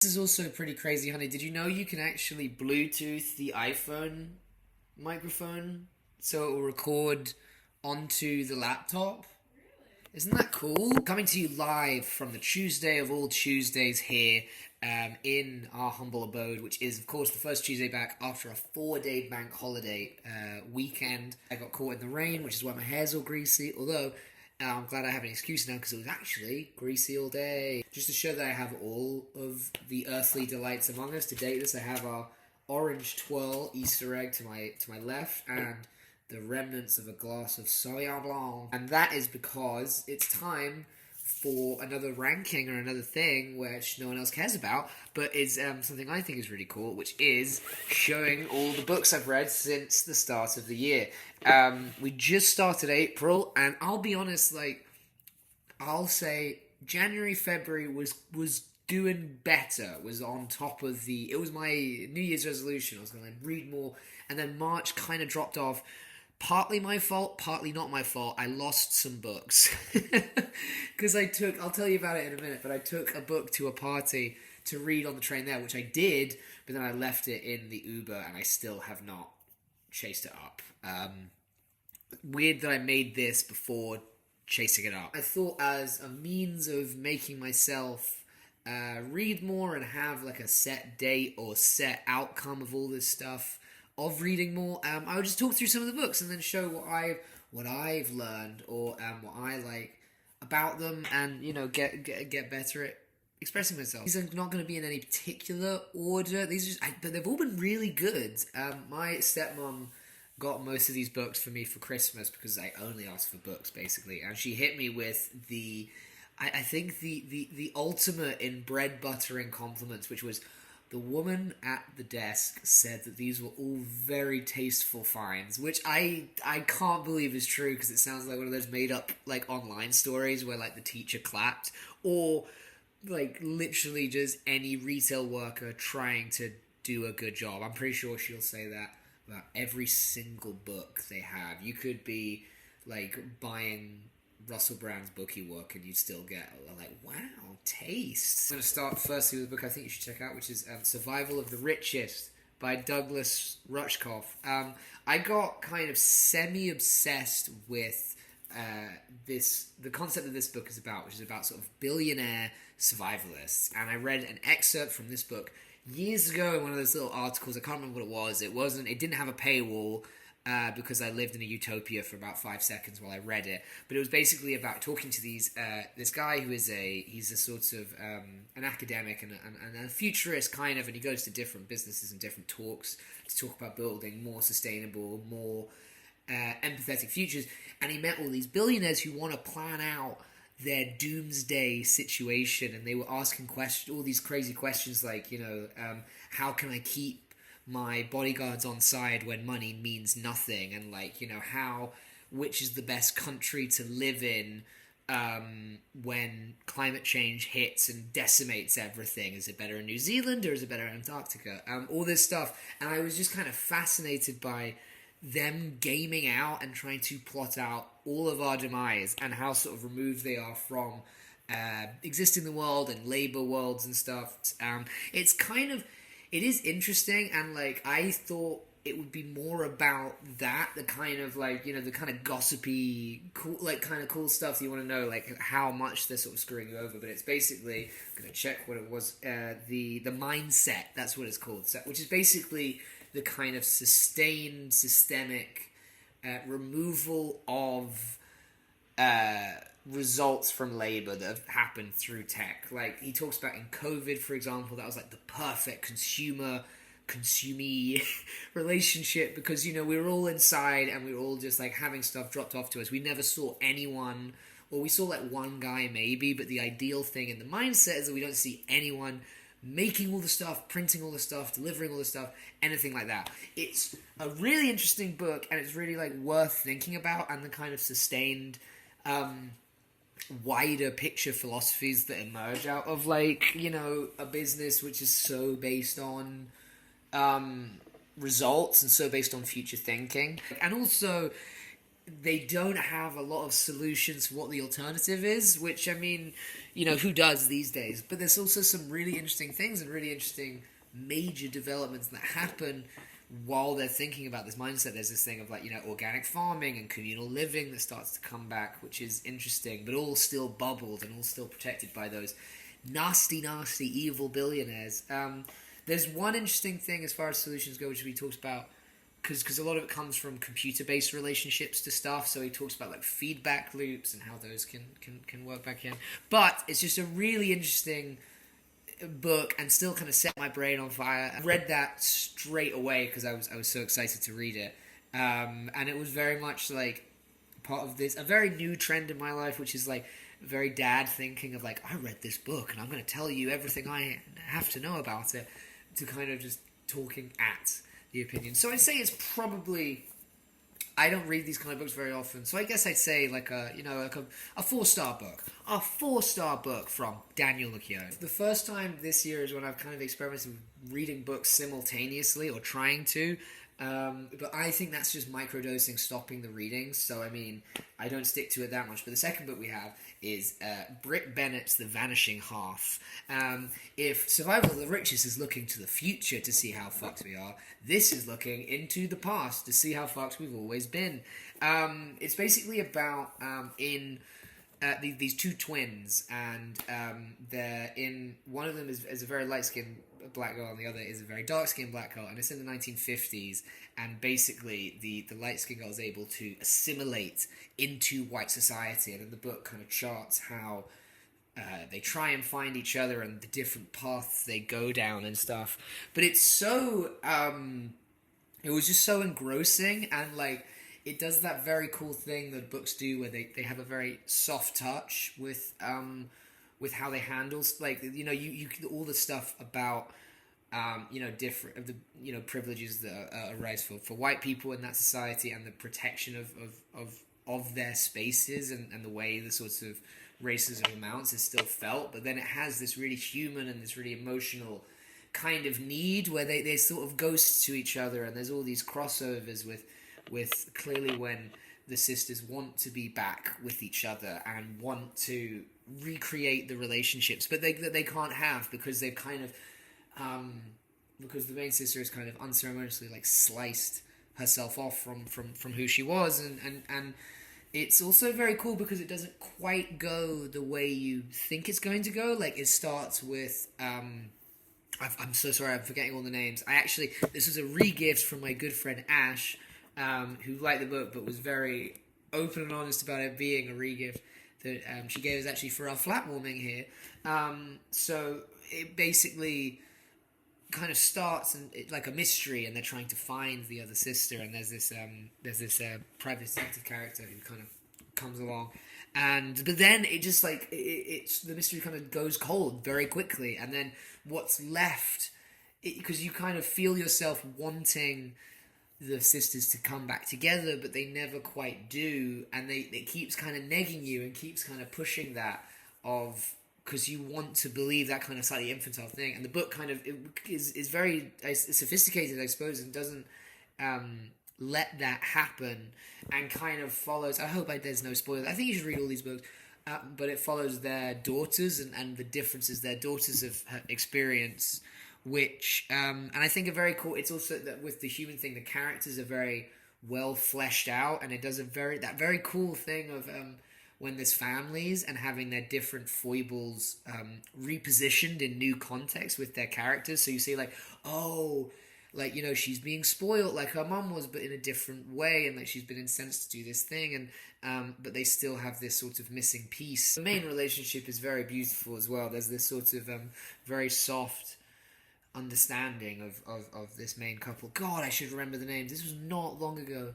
This is also pretty crazy, honey. Did you know you can actually Bluetooth the iPhone microphone so it will record onto the laptop? Isn't that cool? Coming to you live from the Tuesday of all Tuesdays here in our humble abode, which is, of course, the first Tuesday back after a 4-day bank holiday weekend. I got caught in the rain, which is why my hair's all greasy, although I'm glad I have an excuse now because it was actually greasy all day. Just to show that I have all of the earthly delights among us. To date this, I have our orange twirl Easter egg to my left and the remnants of a glass of Sauvignon Blanc. And that is because it's time for another ranking or another thing which no one else cares about, but is something I think is really cool, which is showing all the books I've read since the start of the year. We just started April, and I'll be honest, I'll say January, February was doing better, was on top of the... It was my New Year's resolution. I was going to read more, and then March kind of dropped off. Partly my fault, partly not my fault. I lost some books. Because I'll tell you about it in a minute, but I took a book to a party to read on the train there, which I did, but then I left it in the Uber, and I still have not chased it up. Weird that I made this before chasing it up. I thought as a means of making myself read more and have like a set date or set outcome of all this stuff, of reading more, I would just talk through some of the books and then show what I've learned or what I like about them, and get better at expressing myself. These are not going to be in any particular order. These are just, but they've all been really good. My stepmom got most of these books for me for Christmas because I only asked for books basically, and she hit me with I think the ultimate in bread buttering compliments, which was, the woman at the desk said that these were all very tasteful finds, which I can't believe is true because it sounds like one of those made up like online stories where like the teacher clapped, or like literally just any retail worker trying to do a good job. I'm pretty sure she'll say that about every single book they have. You could be like buying Russell Brand's bookie work and you'd still get like, wow, taste. I'm going to start firstly with a book I think you should check out, which is Survival of the Richest by Douglas Rushkoff. I got kind of semi-obsessed with the concept that this book is about, which is about sort of billionaire survivalists. And I read an excerpt from this book years ago in one of those little articles. I can't remember what it was. It didn't have a paywall, because I lived in a utopia for about 5 seconds while I read it. But it was basically about talking to this guy who is he's a sort of an academic and a futurist kind of, and he goes to different businesses and different talks to talk about building more sustainable, more empathetic futures. And he met all these billionaires who want to plan out their doomsday situation, and they were asking all these crazy questions like, how can I keep my bodyguards on side when money means nothing, and which is the best country to live in when climate change hits and decimates everything. Is it better in New Zealand or is it better in Antarctica? All this stuff, and I was just kind of fascinated by them gaming out and trying to plot out all of our demise and how sort of removed they are from existing in the world and labor worlds and stuff. It is interesting, and I thought it would be more about that, the kind of the kind of gossipy, cool, kind of cool stuff you want to know, how much they're sort of screwing you over. But it's basically, I'm gonna check what it was, the mindset. That's what it's called, which is basically the kind of sustained systemic removal of results from labor that have happened through tech. Like he talks about in COVID, for example, that was like the perfect consumee relationship, because we were all inside and we were all just like having stuff dropped off to us. We never saw anyone, or we saw like one guy maybe, but the ideal thing in the mindset is that we don't see anyone making all the stuff, printing all the stuff, delivering all the stuff, anything like that. It's a really interesting book, and it's really worth thinking about, and the kind of sustained wider picture philosophies that emerge out of a business which is so based on results and so based on future thinking. And also they don't have a lot of solutions for what the alternative is, which, I mean, who does these days? But there's also some really interesting things and really interesting major developments that happen while they're thinking about this mindset. There's this thing of organic farming and communal living that starts to come back, which is interesting, but all still bubbled and all still protected by those nasty, nasty, evil billionaires. There's one interesting thing as far as solutions go, which we talked about, because a lot of it comes from computer-based relationships to stuff. So he talks about feedback loops and how those can work back in. But it's just a really interesting book and still kind of set my brain on fire. I read that straight away because I was so excited to read it. And it was very much part of a very new trend in my life, which is very dad thinking of I read this book and I'm going to tell you everything I have to know about it, to kind of just talking at the opinion. So I'd say it's probably, I don't read these kind of books very often, so I guess I'd say a 4-star book. A 4-star book from Daniel Lecchio. The first time this year is when I've kind of experimented with reading books simultaneously, or trying to. But I think that's just microdosing, stopping the reading. So, I mean, I don't stick to it that much. But the second book we have is Brit Bennett's The Vanishing Half. If Survival of the Richest is looking to the future to see how fucked we are, this is looking into the past to see how fucked we've always been. It's basically about these two twins, and they're in, one of them is a very light-skinned black girl, and the other is a very dark-skinned black girl, and it's in the 1950s, and basically the light-skinned girl is able to assimilate into white society, and in the book kind of charts how they try and find each other and the different paths they go down and stuff. But it's so it was just so engrossing, and it does that very cool thing that books do where they have a very soft touch with how they handle you all the stuff about different of the privileges that arise for white people in that society, and the protection of their spaces, and the way the sorts of racism amounts is still felt. But then it has this really human and this really emotional kind of need where they sort of ghost to each other, and there's all these crossovers with clearly when the sisters want to be back with each other and want to recreate the relationships, but they can't have, because they've kind of because the main sister has kind of unceremoniously sliced herself off from who she was, and it's also very cool because it doesn't quite go the way you think it's going to go. It starts with I'm so sorry, I'm forgetting all the names. This was a re-gift from my good friend Ash, who liked the book but was very open and honest about it being a re-gift that she gave us actually for our flat warming here. So it basically kind of starts like a mystery, and they're trying to find the other sister, and there's this private detective character who kind of comes along, but then it just it's the mystery kind of goes cold very quickly, and then what's left, because you kind of feel yourself wanting the sisters to come back together, but they never quite do, and it keeps kind of negging you and keeps kind of pushing that because you want to believe that kind of slightly infantile thing, and the book kind of is very sophisticated, I suppose, and doesn't let that happen, and kind of follows. I hope there's no spoilers. I think you should read all these books, but it follows their daughters and the differences their daughters have experienced, which and I think are very cool. It's also that with the human thing, the characters are very well fleshed out, and it does that very cool thing of when there's families and having their different foibles repositioned in new contexts with their characters. So you see she's being spoiled like her mum was, but in a different way, and she's been incensed to do this thing, and but they still have this sort of missing piece. The main relationship is very beautiful as well. There's this sort of very soft understanding of this main couple. God, I should remember the names. This was not long ago.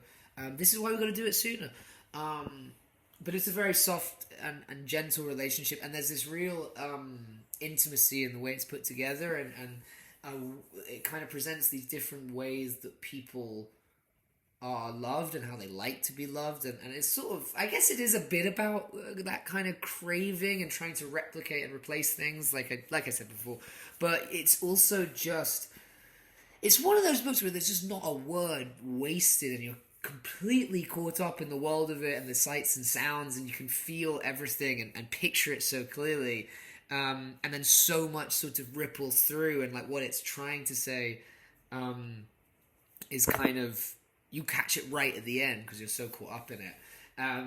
This is why we're going to do it sooner. But it's a very soft and gentle relationship, and there's this real intimacy in the way it's put together, and it kind of presents these different ways that people are loved and how they like to be loved, and it's sort of, I guess it is a bit about that kind of craving and trying to replicate and replace things, like I said before, but it's also just, it's one of those books where there's just not a word wasted, and you're completely caught up in the world of it and the sights and sounds, and you can feel everything and picture it so clearly. And then so much sort of ripples through, and like what it's trying to say is kind of, you catch it right at the end because you're so caught up in it.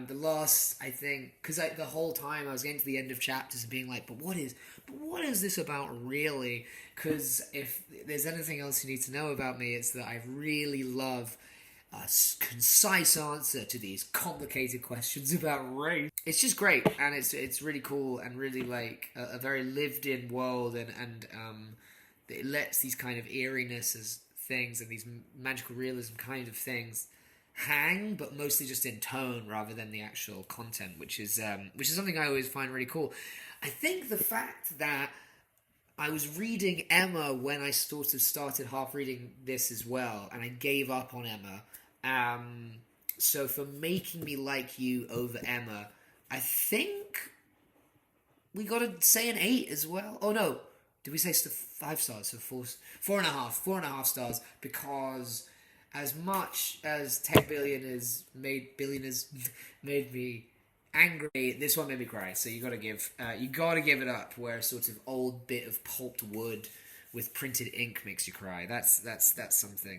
The last, I think, because the whole time I was getting to the end of chapters and being like, but what is this about really? Because if there's anything else you need to know about me, it's that I really love a concise answer to these complicated questions about race. It's just great, and it's really cool, and really like a very lived-in world, and it lets these kind of eeriness as things and these magical realism kind of things hang, but mostly just in tone rather than the actual content, which is something I always find really cool. I think the fact that I was reading Emma when I sort of started half reading this as well, and I gave up on Emma. So for making me like you over Emma, I think we got to say an 8 as well. Oh no, did we say 5 stars? So 4.5 stars, because as much as tech billionaires made me angry, this one made me cry. So you gotta give it up. Where a sort of old bit of pulped wood with printed ink makes you cry. That's something.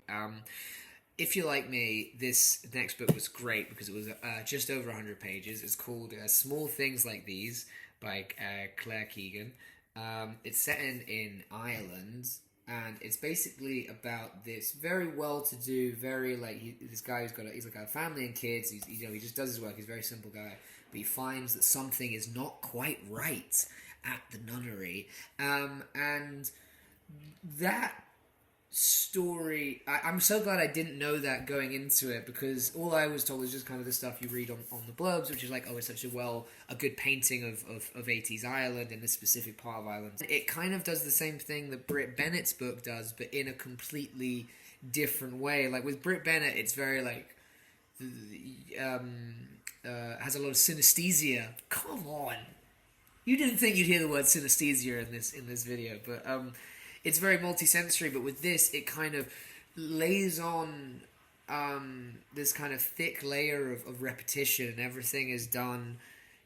If you're like me, this next book was great because it was just over 100 pages. It's called Small Things Like These by Claire Keegan. It's set in Ireland, and it's basically about this very well-to-do, very this guy he's like a family and kids. He just does his work. He's a very simple guy, but he finds that something is not quite right at the nunnery, and that story, I'm so glad I didn't know that going into it, because all I was told was just kind of the stuff you read on the blurbs, which is like, oh, it's such a good painting of 80s Ireland and this specific part of Ireland. It kind of does the same thing that Brit Bennett's book does, but in a completely different way. Like with Brit Bennett, it's very like has a lot of synesthesia. Come on, you didn't think you'd hear the word synesthesia in this video, but it's very multi-sensory, but with this, it kind of lays on this kind of thick layer of repetition, and everything is done.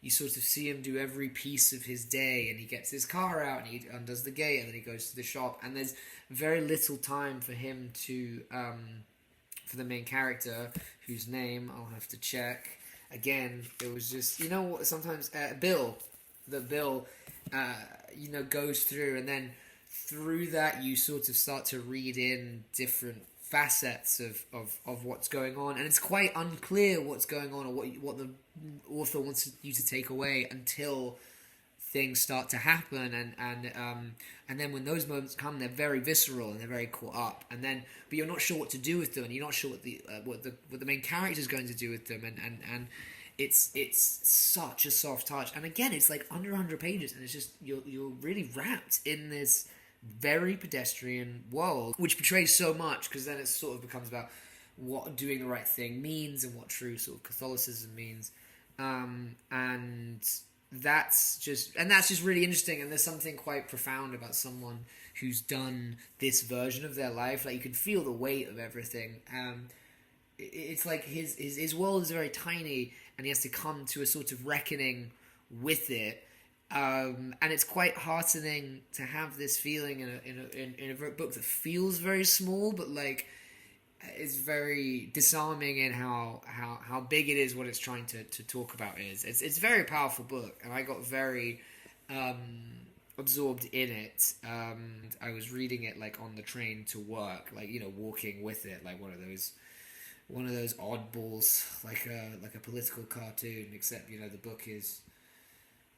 You sort of see him do every piece of his day, and he gets his car out, and he undoes the gate, and then he goes to the shop, and there's very little time for him to, for the main character, whose name I'll have to check. Again, it was just, sometimes Bill goes through, and then through that, you sort of start to read in different facets of what's going on, and it's quite unclear what's going on or what the author wants you to take away until things start to happen, and then when those moments come, they're very visceral and they're very caught up, but you're not sure what to do with them, and you're not sure what the main character is going to do with them, and it's such a soft touch, and again, it's like under 100 pages, and it's just you're really wrapped in this very pedestrian world, which portrays so much, because then it sort of becomes about what doing the right thing means and what true sort of Catholicism means, and that's just really interesting. And there's something quite profound about someone who's done this version of their life. Like, you can feel the weight of everything. It's like his world is very tiny, and he has to come to a sort of reckoning with it. And it's quite heartening to have this feeling in a book that feels very small, but like is very disarming in how big it is. What it's trying to talk about is it's a very powerful book, and I got very absorbed in it. I was reading it like on the train to work, like walking with it, like one of those oddballs, like a political cartoon, except the book is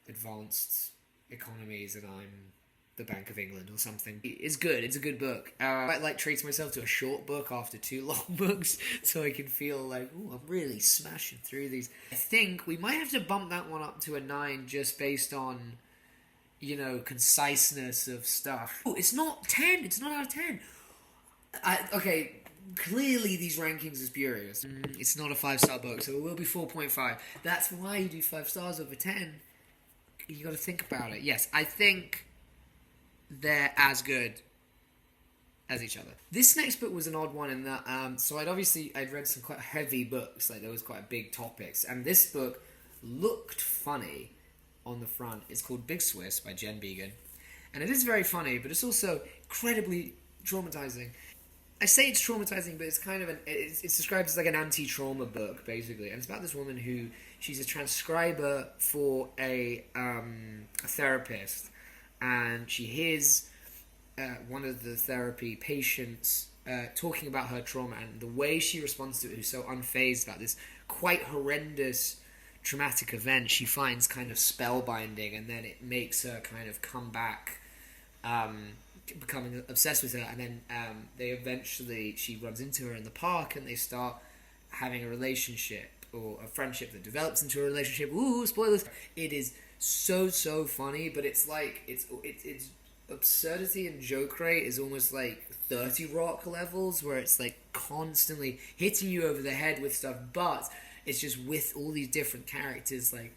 advanced economies and I'm the Bank of England or something. It's good. It's a good book. I like treat myself to a short book after 2 long books, so I can feel like, ooh, I'm really smashing through these. I think we might have to bump that one up to a 9 just based on conciseness of stuff. Oh, it's not 10. It's not out of 10. Okay, clearly these rankings are spurious. It's not a 5-star book, so it will be 4.5. That's why you do 5 stars over 10. You got to think about it. Yes, I think they're as good as each other. This next book was an odd one in that, so I'd read some quite heavy books, like there was quite big topics, and this book looked funny on the front. It's called Big Swiss by Jen Began, and it is very funny, but it's also incredibly traumatizing. I say it's traumatizing, but it's kind of it's described as like an anti-trauma book, basically, and it's about this woman who, she's a transcriber for a therapist, and she hears one of the therapy patients talking about her trauma, and the way she responds to it, who's so unfazed about this quite horrendous traumatic event, she finds kind of spellbinding, and then it makes her kind of come back, becoming obsessed with her, and then she runs into her in the park, and they start having a relationship, or a friendship that develops into a relationship. Ooh, spoilers! It is so funny, but it's like it's absurdity and joke rate is almost like 30 Rock levels, where it's like constantly hitting you over the head with stuff, but it's just with all these different characters, like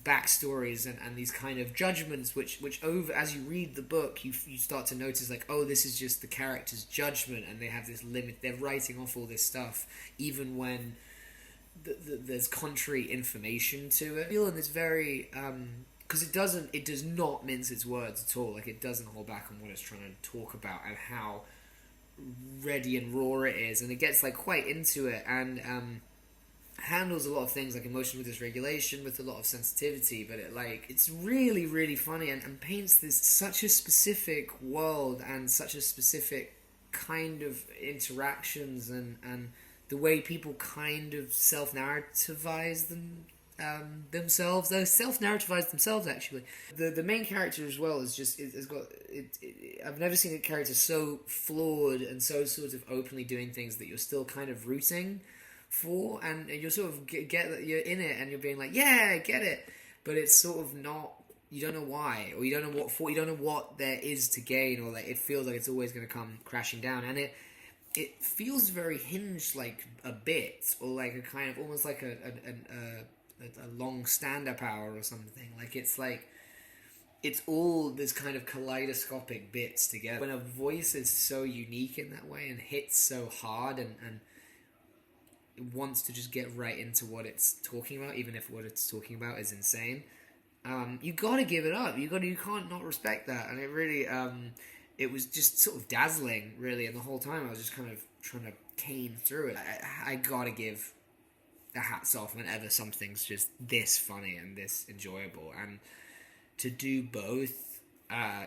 backstories and these kind of judgments, which over as you read the book, you start to notice, like, oh, this is just the character's judgment, and they have this limit. They're writing off all this stuff, even when there's contrary information to it. I feel in this very because it does not mince its words at all. Like, it doesn't hold back on what it's trying to talk about and how ready and raw it is, and it gets like quite into it, and handles a lot of things like emotional dysregulation with a lot of sensitivity, but it's really funny, and paints such a specific world and such a specific kind of interactions, and the way people kind of self-narrativize themselves. They self-narrativize themselves, actually. The main character as well is just I've never seen a character so flawed and so sort of openly doing things that you're still kind of rooting for, and you're sort of get that you're in it, and you're being like, yeah, I get it, but it's sort of not. You don't know why, or you don't know what for. You don't know what there is to gain, or like it feels like it's always going to come crashing down, and it feels very hinged, like a bit, or like a kind of almost like a long stand-up hour or something. It's all this kind of kaleidoscopic bits together. When a voice is so unique in that way and hits so hard and wants to just get right into what it's talking about, even if what it's talking about is insane, you gotta give it up. You can't not respect that. And it really, it was just sort of dazzling, really, and the whole time I was just kind of trying to cane through it. I gotta give the hats off whenever something's just this funny and this enjoyable, and to do both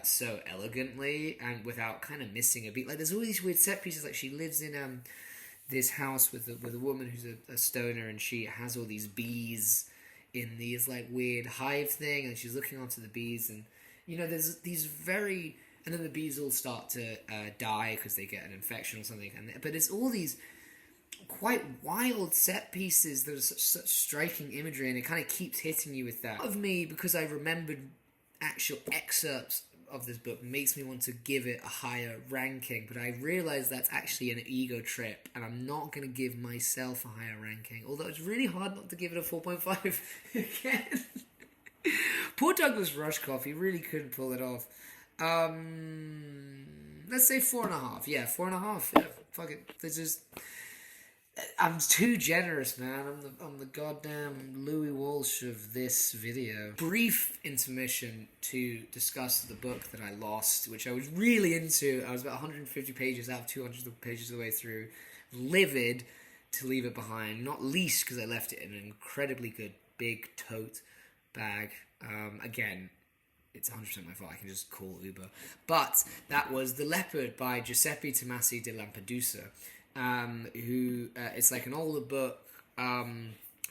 so elegantly and without kind of missing a beat. Like, there's all these weird set pieces. Like, she lives in this house with a woman who's a stoner, and she has all these bees in these like weird hive thing, and she's looking onto the bees, and there's these very, and then the bees all start to die because they get an infection or something, but it's all these quite wild set pieces that are such striking imagery, and it kind of keeps hitting you with that. Of me, because I remembered actual excerpts of this book, makes me want to give it a higher ranking, but I realise that's actually an ego trip, and I'm not going to give myself a higher ranking, although it's really hard not to give it a 4.5 again. Poor Douglas Rushkoff, he really couldn't pull it off. Let's say 4.5. Yeah, 4.5. Yeah, fuck it. This is... I'm too generous, man. I'm the goddamn Louis Walsh of this video. Brief intermission to discuss the book that I lost, which I was really into. I was about 150 pages out of 200 pages of the way through. Livid to leave it behind. Not least because I left it in an incredibly good big tote bag. Again, it's 100% my fault. I can just call Uber. But that was The Leopard by Giuseppe Tomasi de Lampedusa. Who it's like an older book. I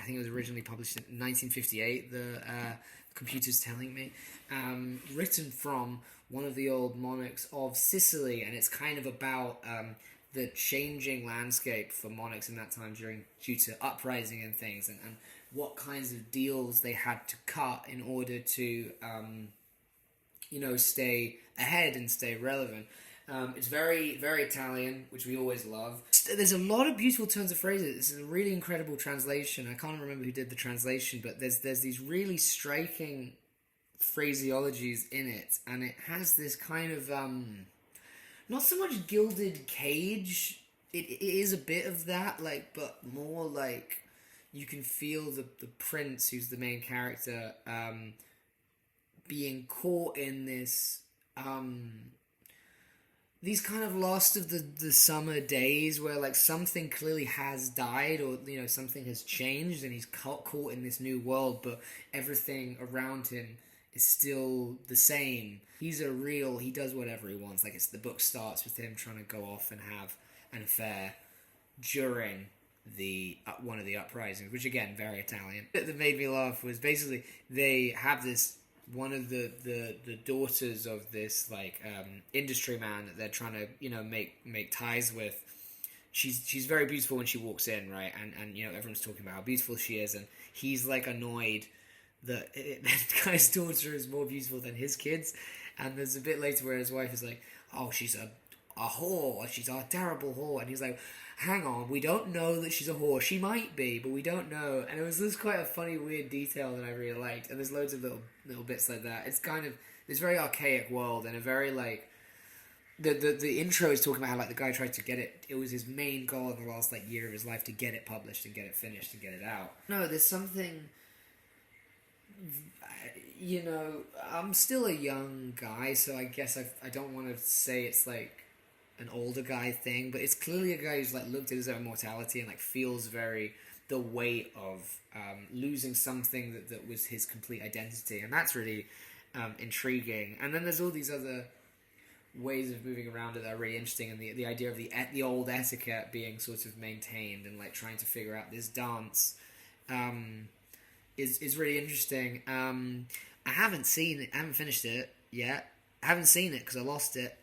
think it was originally published in 1958. The computer's telling me, written from one of the old monarchs of Sicily, and it's kind of about the changing landscape for monarchs in that time due to uprising and things, and what kinds of deals they had to cut in order to stay ahead and stay relevant. It's very, very Italian, which we always love. There's a lot of beautiful turns of phrases. It's a really incredible translation. I can't remember who did the translation, but there's these really striking phraseologies in it, and it has this kind of not so much gilded cage. It is a bit of that, like, but more like you can feel the prince, who's the main character, being caught in this these kind of lost of the summer days where like something clearly has died, or something has changed, and he's caught in this new world, but everything around him is still the same. He does whatever he wants. Like, the book starts with him trying to go off and have an affair during the one of the uprisings, which again, very Italian. That made me laugh was basically they have this, one of the daughters of this industry man that they're trying to make ties with. She's very beautiful when she walks in, right? And everyone's talking about how beautiful she is, and he's like annoyed that that guy's daughter is more beautiful than his kids. And there's a bit later where his wife is like, "Oh, she's a whore. She's a terrible whore." And he's like, "Hang on, we don't know that she's a whore. She might be, but we don't know." And it was this quite a funny, weird detail that I really liked. And there's loads of little bits like that. It's kind of this very archaic world, and a very the intro is talking about how the guy tried to get it. It was his main goal in the last year of his life to get it published and get it finished and get it out. No, there's something. I'm still a young guy, so I guess I don't want to say it's an older guy thing, but it's clearly a guy who's looked at his own mortality and feels the weight of losing something that was his complete identity, and that's really intriguing. And then there's all these other ways of moving around it that are really interesting, and the idea of the old etiquette being sort of maintained, and trying to figure out this dance is really interesting. I haven't seen it. I haven't finished it yet. I haven't seen it because I lost it.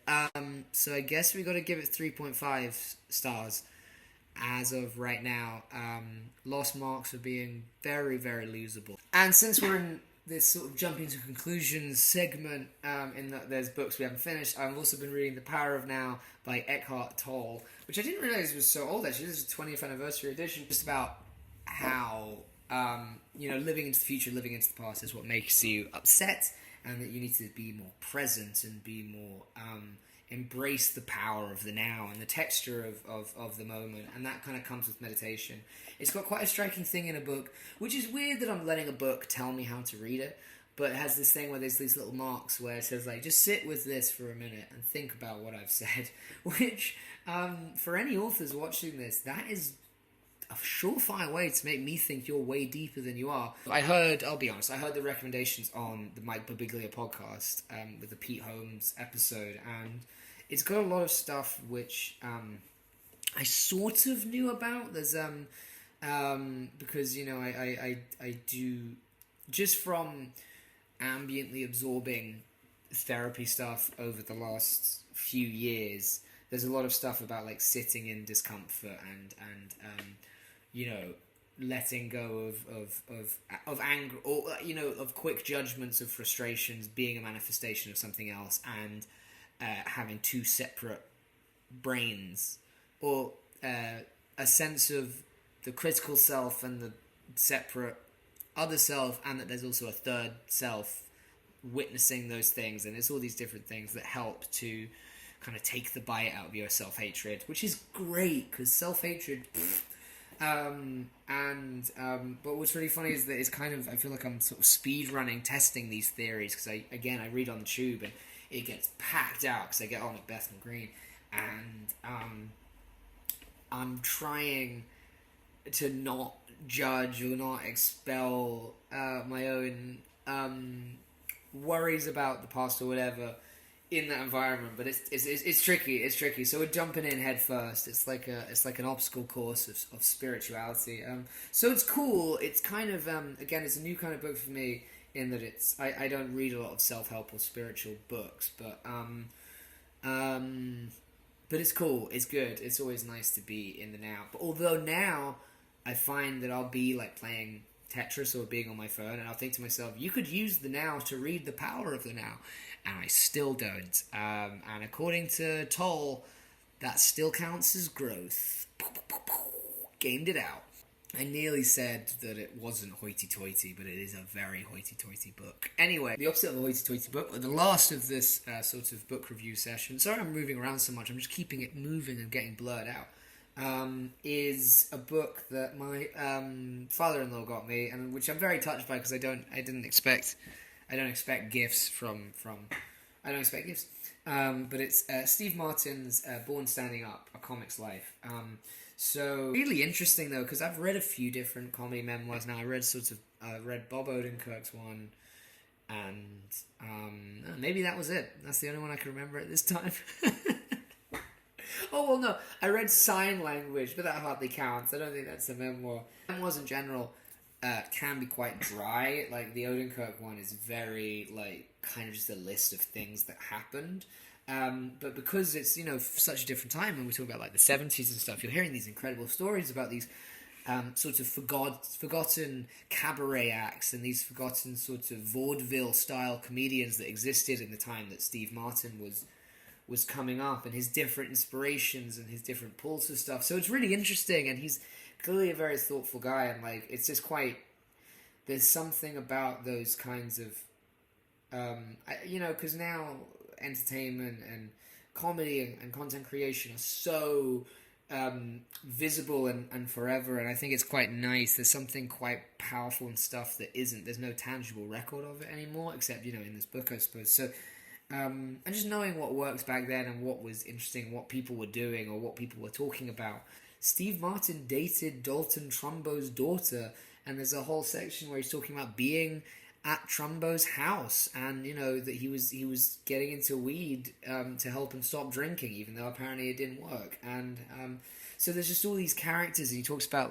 So I guess we got to give it 3.5 stars as of right now. Lost marks for being very, very losable. And since we're in this sort of jumping to conclusions segment, in that there's books we haven't finished, I've also been reading The Power of Now by Eckhart Tolle, which I didn't realize was so old. Actually, this is a 20th anniversary edition. Just about how living into the future, living into the past is what makes you upset, and that you need to be more present and be more embrace the power of the now and the texture of the moment, and that kind of comes with meditation. It's got quite a striking thing in a book, which is weird that I'm letting a book tell me how to read it, but it has this thing where there's these little marks where it says just sit with this for a minute and think about what I've said, which for any authors watching this, that is a surefire way to make me think you're way deeper than you are. I'll be honest, I heard the recommendations on the Mike Birbiglia podcast with the Pete Holmes episode, and it's got a lot of stuff which I sort of knew about. There's because I do, just from ambiently absorbing therapy stuff over the last few years, there's a lot of stuff about sitting in discomfort and letting go of anger, or of quick judgments, of frustrations being a manifestation of something else, and having two separate brains, or a sense of the critical self and the separate other self, and that there's also a third self witnessing those things, and it's all these different things that help to kind of take the bite out of your self-hatred, which is great, because self-hatred but what's really funny is that it's kind of, I feel like I'm sort of speed running testing these theories, because I read on the tube and it gets packed out because I get on at Bethnal Green, and I'm trying to not judge or not expel my own worries about the past or whatever in that environment, but it's tricky. So we're jumping in head first. It's like an obstacle course of spirituality. So it's cool. It's kind of again, it's a new kind of book for me, in that I don't read a lot of self-help or spiritual books, but it's cool. It's good. It's always nice to be in the now. But although now I find that I'll be playing Tetris or being on my phone, and I'll think to myself, you could use the now to read The Power of the Now, and I still don't. And according to Tolle, that still counts as growth. Gamed it out. I nearly said that it wasn't hoity-toity, but it is a very hoity-toity book. Anyway, the opposite of a hoity-toity book, the last of this sort of book review session, sorry I'm moving around so much, I'm just keeping it moving and getting blurred out, is a book that my father-in-law got me, and which I'm very touched by because I don't expect gifts from I don't expect gifts. But it's Steve Martin's Born Standing Up, A Comic's Life. So really interesting though, because I've read a few different comedy memoirs now. I read Bob Odenkirk's one, and maybe that was it. That's the only one I can remember at this time. Oh well, no, I read Sign Language, but that hardly counts. I don't think that's a memoir. Memoirs in general can be quite dry. Like the Odenkirk one is very kind of just a list of things that happened. But because it's, such a different time, and we talk about like the 70s and stuff, you're hearing these incredible stories about these sort of forgotten cabaret acts and these forgotten sort of vaudeville style comedians that existed in the time that Steve Martin was coming up, and his different inspirations and his different pulls of stuff. So it's really interesting, and he's clearly a very thoughtful guy, and it's just there's something about those kinds of because now entertainment and comedy and content creation are so visible and forever, and I think it's quite nice. There's something quite powerful and stuff that there's no tangible record of it anymore, except in this book, I suppose. So and just knowing what works back then and what was interesting, what people were doing or what people were talking about. Steve Martin dated Dalton Trumbo's daughter, and there's a whole section where he's talking about being at Trumbo's house, and that he was getting into weed to help him stop drinking, even though apparently it didn't work. And so there's just all these characters, and he talks about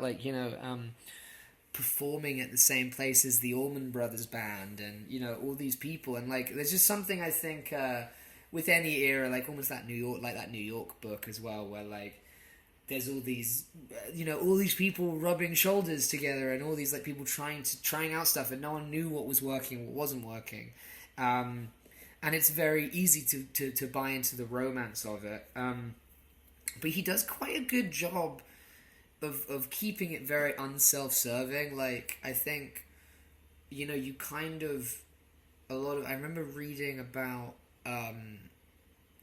performing at the same place as the Allman Brothers band, and all these people, and there's just something I think with any era, almost that New York book as well, where there's all these, all these people rubbing shoulders together, and all these people trying out stuff, and no one knew what was working, what wasn't working, and it's very easy to buy into the romance of it. But he does quite a good job of keeping it very unself-serving. I think, you kind of I remember reading about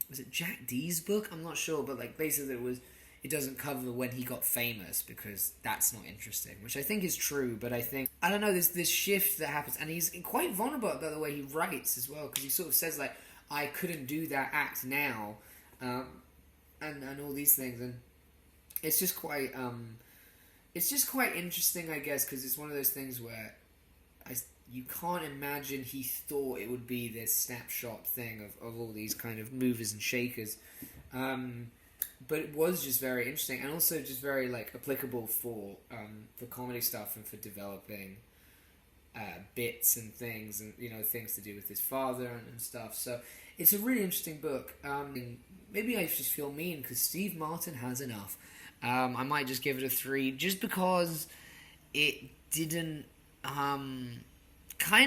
was it Jack D's book? I'm not sure, but basically it doesn't cover when he got famous, because that's not interesting, which I think is true, but I don't know, there's this shift that happens, and he's quite vulnerable about the way he writes as well, because he sort of says, I couldn't do that act now, and all these things, and it's just quite interesting, I guess, because it's one of those things where you can't imagine he thought it would be this snapshot thing of all these kind of movers and shakers, but it was just very interesting, and also just very applicable for comedy stuff and for developing bits and things, and things to do with his father and stuff. So it's a really interesting book. Maybe I just feel mean because Steve Martin has enough. I might just give it a 3, just because it didn't kind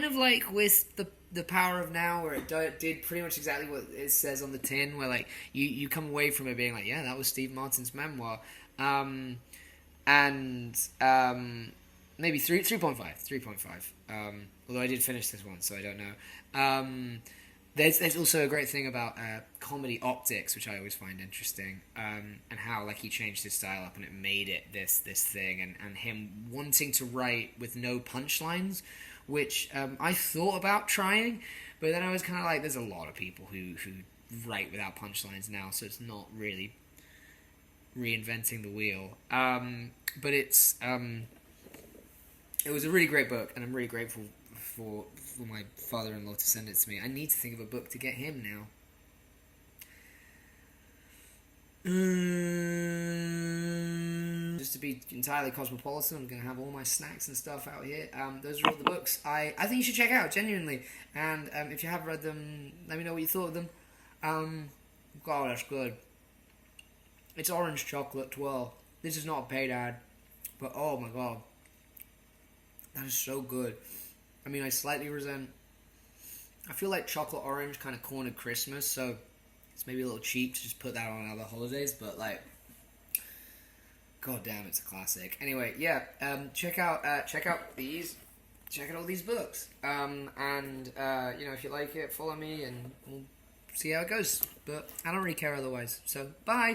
of with the Power of Now, where it did pretty much exactly what it says on the tin, where you come away from it being yeah, that was Steve Martin's memoir, and maybe 3.5. Although I did finish this one, so I don't know. There's also a great thing about comedy optics, which I always find interesting, and how he changed his style up and it made it this thing, and him wanting to write with no punchlines, which I thought about trying, but then I was kind of there's a lot of people who write without punchlines now, so it's not really reinventing the wheel. But it was a really great book, and I'm really grateful for my father-in-law to send it to me. I need to think of a book to get him now. Just to be entirely cosmopolitan, I'm going to have all my snacks and stuff out here. Those are all the books I think you should check out, genuinely. And if you have read them, let me know what you thought of them. God, that's good. It's orange chocolate twirl. This is not a paid ad, but oh my god, that is so good. I mean, I slightly resent... I feel like chocolate orange kind of cornered Christmas, so it's maybe a little cheap to just put that on other holidays, but God damn, it's a classic. Anyway, yeah, check out all these books. If you like it, follow me, and we'll see how it goes. But I don't really care otherwise. So, bye.